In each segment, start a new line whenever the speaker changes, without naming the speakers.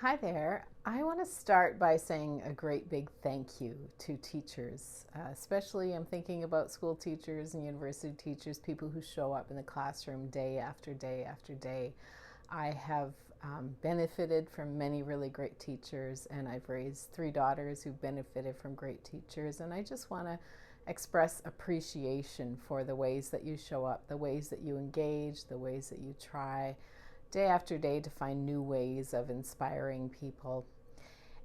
Hi there. I want to start by saying a great big thank you to teachers, especially I'm thinking about school teachers and university teachers, people who show up in the classroom day after day after day. I have benefited from many really great teachers, and I've raised three daughters who benefited from great teachers, and I just want to express appreciation for the ways that you show up, the ways that you engage, the ways that you try day after day to find new ways of inspiring people.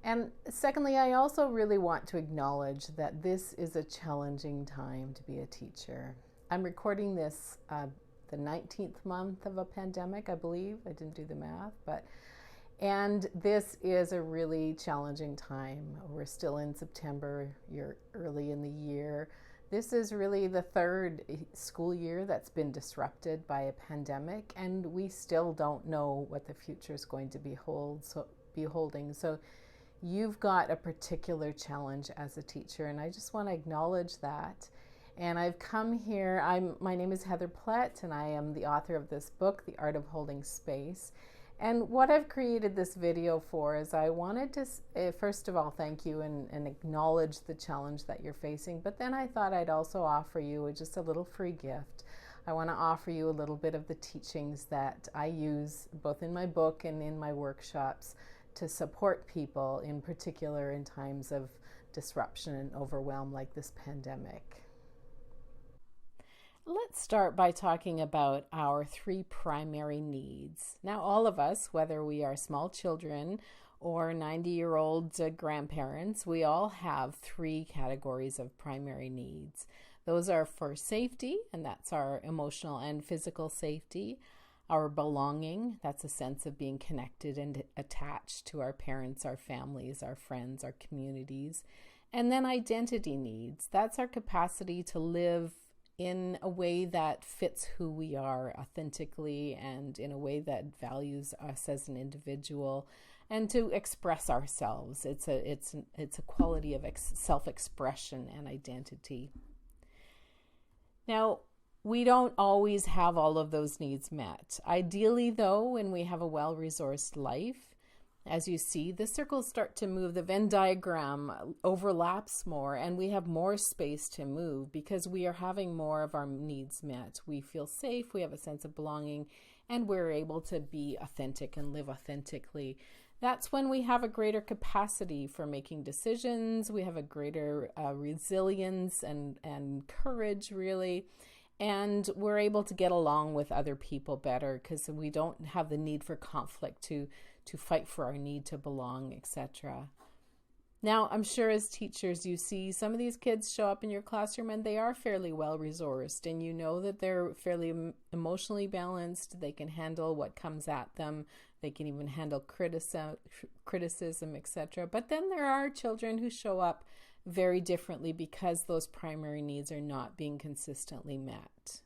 And secondly, I also really want to acknowledge that this is a challenging time to be a teacher. I'm recording this the 19th month of a pandemic, I believe. I didn't do the math, and this is a really challenging time. We're still in September, you're early in the year. This is really the third school year that's been disrupted by a pandemic, and we still don't know what the future is going to be holding. So you've got a particular challenge as a teacher, and I just want to acknowledge that. And I've come here, my name is Heather Plett, and I am the author of this book, The Art of Holding Space. And what I've created this video for is I wanted to, first of all, thank you and acknowledge the challenge that you're facing. But then I thought I'd also offer you just a little free gift. I want to offer you a little bit of the teachings that I use both in my book and in my workshops to support people, in particular in times of disruption and overwhelm like this pandemic. Let's start by talking about our three primary needs. Now, all of us, whether we are small children or 90-year-old grandparents, we all have three categories of primary needs. Those are for safety, and that's our emotional and physical safety. Our belonging, that's a sense of being connected and attached to our parents, our families, our friends, our communities. And then identity needs, that's our capacity to live in a way that fits who we are authentically and in a way that values us as an individual and to express ourselves. It's a quality of self-expression and identity. Now, we don't always have all of those needs met. Ideally, though, when we have a well-resourced life, as you see, the circles start to move, the Venn diagram overlaps more, and we have more space to move because we are having more of our needs met. We feel safe, we have a sense of belonging, and we're able to be authentic and live authentically. That's when we have a greater capacity for making decisions, we have a greater resilience and courage, really. And we're able to get along with other people better because we don't have the need for conflict to fight for our need to belong, etc. Now, I'm sure as teachers you see some of these kids show up in your classroom and they are fairly well resourced, and you know that they're fairly emotionally balanced, they can handle what comes at them, they can even handle criticism, etc. But then there are children who show up very differently because those primary needs are not being consistently met.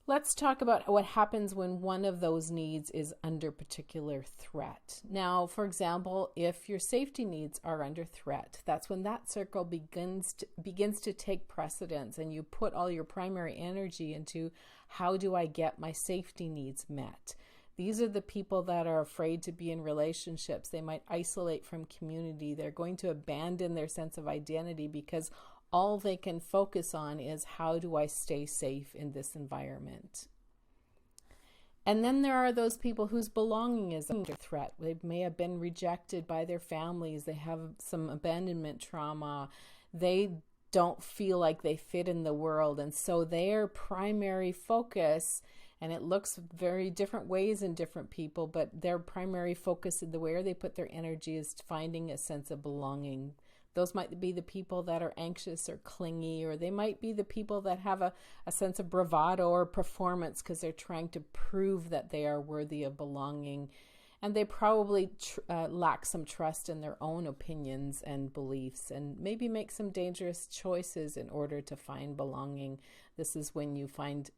Let's talk about what happens when one of those needs is under particular threat. Now, for example, if your safety needs are under threat, that's when that circle begins to take precedence and you put all your primary energy into how do I get my safety needs met. These are the people that are afraid to be in relationships. They might isolate from community. They're going to abandon their sense of identity because all they can focus on is how do I stay safe in this environment. And then there are those people whose belonging is under threat. They may have been rejected by their families. They have some abandonment trauma. They don't feel like they fit in the world. And so their primary focus, and it looks very different ways in different people, but their primary focus in the where they put their energy is finding a sense of belonging. Those might be the people that are anxious or clingy, or they might be the people that have a sense of bravado or performance because they're trying to prove that they are worthy of belonging. And they probably lack some trust in their own opinions and beliefs and maybe make some dangerous choices in order to find belonging. This is when you find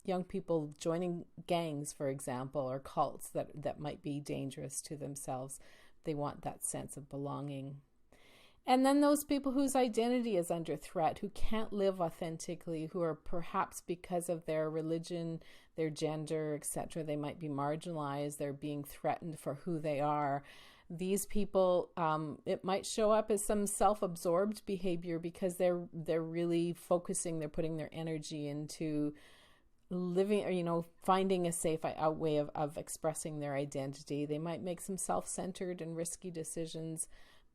young people joining gangs, for example, or cults that might be dangerous to themselves. They want that sense of belonging. And then those people whose identity is under threat, who can't live authentically, who are perhaps because of their religion, their gender, etc., they might be marginalized, they're being threatened for who they are. These people, it might show up as some self-absorbed behavior because they're really focusing, they're putting their energy into living, or finding a safe way of expressing their identity. They might make some self-centered and risky decisions.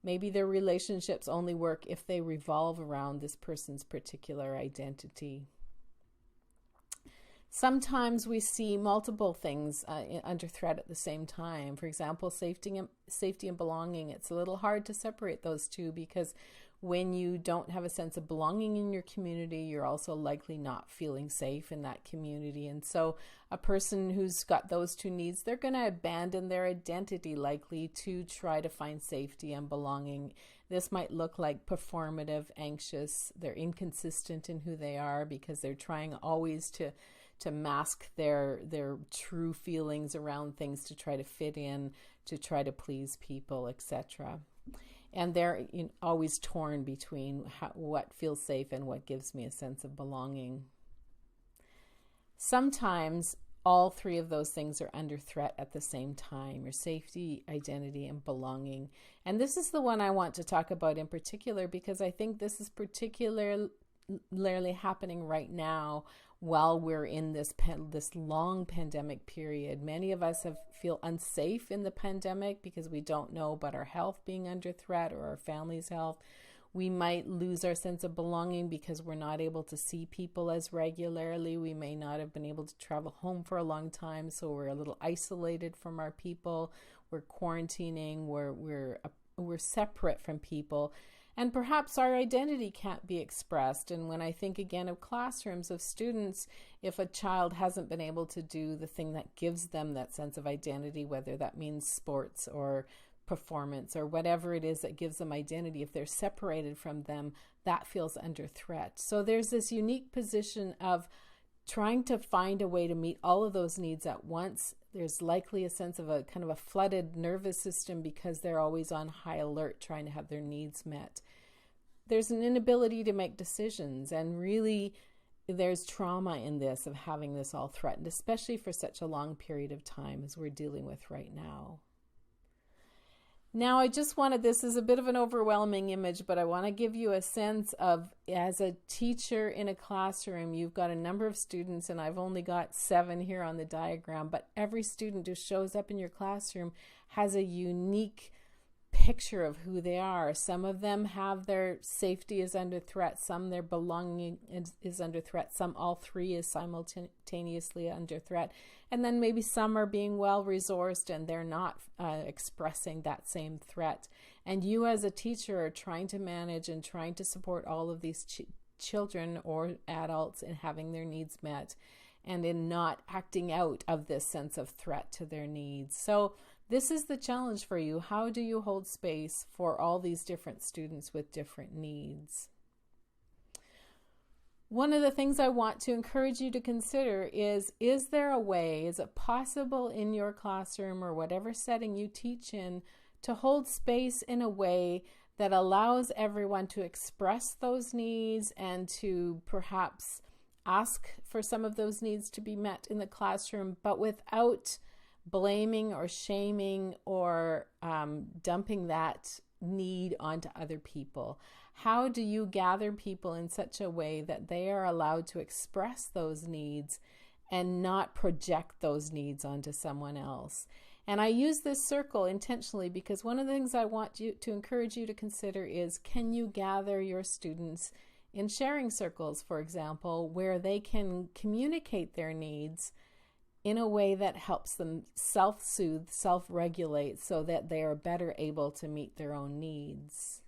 Maybe their relationships only work if they revolve around this person's particular identity. Sometimes we see multiple things under threat at the same time. For example, safety and belonging. It's a little hard to separate those two because when you don't have a sense of belonging in your community, you're also likely not feeling safe in that community. And so a person who's got those two needs, they're going to abandon their identity likely to try to find safety and belonging. This might look like performative, anxious. They're inconsistent in who they are because they're trying always to mask their true feelings around things, to try to fit in, to try to please people, etc. And they're always torn between what feels safe and what gives me a sense of belonging. Sometimes all three of those things are under threat at the same time: your safety, identity, and belonging. And this is the one I want to talk about in particular because I think this is particularly happening right now while we're in this long pandemic period. Many of us feel unsafe in the pandemic because we don't know about our health being under threat or our family's health. We might lose our sense of belonging because we're not able to see people as regularly. We may not have been able to travel home for a long time, so we're a little isolated from our people. We're quarantining. We're separate from people. And perhaps our identity can't be expressed. And when I think again of classrooms, of students, if a child hasn't been able to do the thing that gives them that sense of identity, whether that means sports or performance or whatever it is that gives them identity, if they're separated from them, that feels under threat. So there's this unique position of trying to find a way to meet all of those needs at once. There's likely a sense of a kind of a flooded nervous system because they're always on high alert trying to have their needs met. There's an inability to make decisions, and really there's trauma in this of having this all threatened, especially for such a long period of time as we're dealing with right now. Now, I just wanted, this is a bit of an overwhelming image, but I want to give you a sense of, as a teacher in a classroom, you've got a number of students, and I've only got 7 here on the diagram, but every student who shows up in your classroom has a unique picture of who they are. Some of them have their safety is under threat, some their belonging is under threat, some all three is simultaneously under threat, and then maybe some are being well resourced and they're not expressing that same threat. And you as a teacher are trying to manage and trying to support all of these children or adults in having their needs met and in not acting out of this sense of threat to their needs. So this is the challenge for you. How do you hold space for all these different students with different needs? One of the things I want to encourage you to consider is there a way, is it possible in your classroom or whatever setting you teach in to hold space in a way that allows everyone to express those needs and to perhaps ask for some of those needs to be met in the classroom, but without blaming or shaming or dumping that need onto other people? How do you gather people in such a way that they are allowed to express those needs and not project those needs onto someone else? And I use this circle intentionally because one of the things I want you to encourage you to consider is, can you gather your students in sharing circles, for example, where they can communicate their needs in a way that helps them self-soothe, self-regulate, so that they are better able to meet their own needs.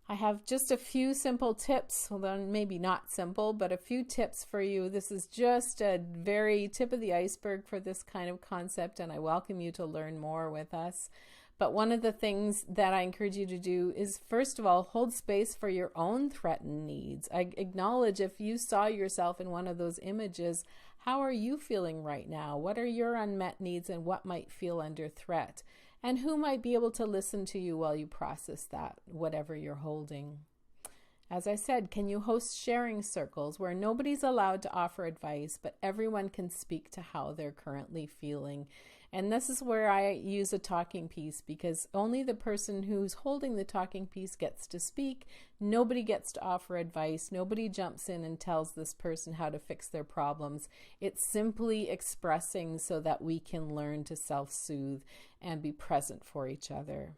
I have just a few simple tips, well, maybe not simple, but a few tips for you. This is just a very tip of the iceberg for this kind of concept, and I welcome you to learn more with us. But one of the things that I encourage you to do is, first of all, hold space for your own threatened needs. I acknowledge if you saw yourself in one of those images, how are you feeling right now? What are your unmet needs and what might feel under threat? And who might be able to listen to you while you process that, whatever you're holding? As I said, can you host sharing circles where nobody's allowed to offer advice, but everyone can speak to how they're currently feeling? And this is where I use a talking piece, because only the person who's holding the talking piece gets to speak. Nobody gets to offer advice. Nobody jumps in and tells this person how to fix their problems. It's simply expressing so that we can learn to self-soothe and be present for each other.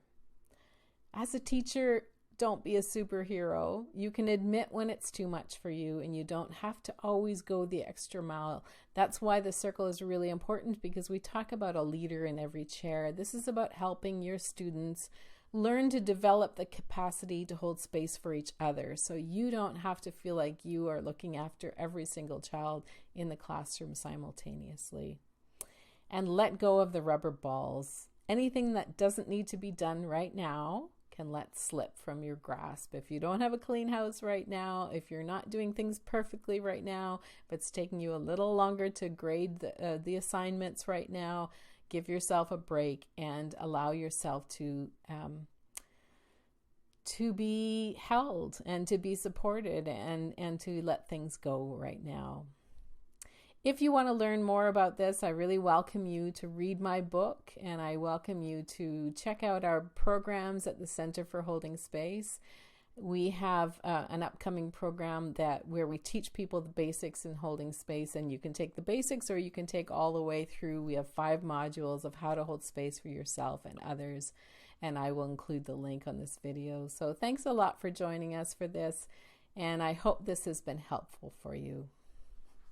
As a teacher, don't be a superhero. You can admit when it's too much for you, and you don't have to always go the extra mile. That's why the circle is really important, because we talk about a leader in every chair. This is about helping your students learn to develop the capacity to hold space for each other, so you don't have to feel like you are looking after every single child in the classroom simultaneously. And let go of the rubber balls. Anything that doesn't need to be done right now can let slip from your grasp. If you don't have a clean house right now, if you're not doing things perfectly right now, if it's taking you a little longer to grade the assignments right now, give yourself a break and allow yourself to be held and to be supported, and to let things go right now. If you want to learn more about this, I really welcome you to read my book, and I welcome you to check out our programs at the Center for Holding Space. We have an upcoming program where we teach people the basics in holding space, and you can take the basics or you can take all the way through. We have 5 modules of how to hold space for yourself and others, and I will include the link on this video. So thanks a lot for joining us for this, and I hope this has been helpful for you.